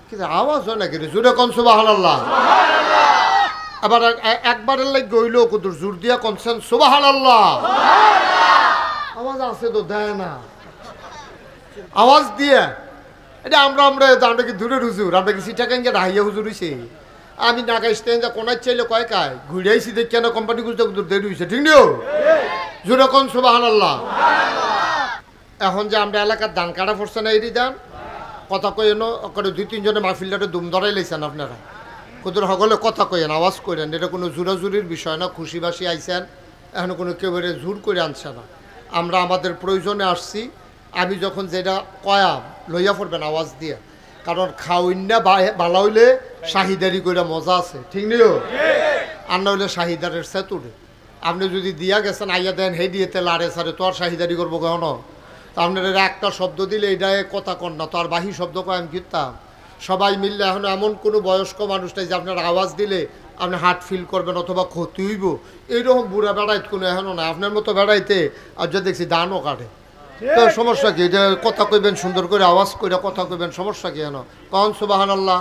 কিন্তু আওয়াজ হয় নাকি রে? জোরে কোন সুবহানাল্লাহ। আবার একবারের লাগ গইল কত জোর দিয়া কোনছেন সুবহানাল্লাহ। আওয়াজ আছে তো দেয় না আওয়াজ দিয়ে। এটা আমরা কি দূরে হুজুর, আমরা কি সিটাকান যে রাহিয়া হুজুর হইছে। আমি নাগা স্টেন যা কোনায় চাইলে কয় কায় ঘুরাইছি দেখ কেন কোম্পানি গুলো দেরি হয়েছে, ঠিক নিও জোরে কোন সুবহানাল্লাহ। এখন যে আমরা এলাকার ধান কাটা পড়ছে না এরই দান কথা কইন করে 2-3 জনে মাহফিলটাতে দুম ধরাই লাইছেন আপনারা কুদুর সকলে কথা কইেন আওয়াজ করেন। এটা কোনো জোরাজুরির বিষয় না, খুশিবাসী আইছেন, এখন কোনো কেউ জোর করে আনছে না। আমরা আমাদের প্রয়োজনে আসছি। আমি যখন যেটা কয়া লইয়া পড়বেন আওয়াজ দিয়ে, কারণ খাওয়াইনা ভালো হইলে শাহিদারি করে মজা আছে, ঠিক নিও আর না হইলে শাহিদারের সেতুরে। আপনি যদি দিয়া গেছেন আইয়া দেন হে দিয়ে লাড়ে সারে তো আর শাহিদারি করবো কখনো। তা আপনার একটা শব্দ দিলে এটাই কথা কন না, তো আর বাহি শব্দ কয় আমি কিনতাম। সবাই মিললে এখন এমন কোনো বয়স্ক মানুষ নাই যে আপনার আওয়াজ দিলে আপনি হার্ট ফিল করবেন অথবা ক্ষতি হইব, এইরকম বুড়া বেড়াইতে কোনো এখনও না। আপনার মতো বেড়াইতে আর যে দেখছি দানও কাটে, তো সমস্যা কি? এটা কথা কইবেন সুন্দর করে আওয়াজ করে কথা কইবেন, সমস্যা কি? কেন কন সুবহানাল্লাহ।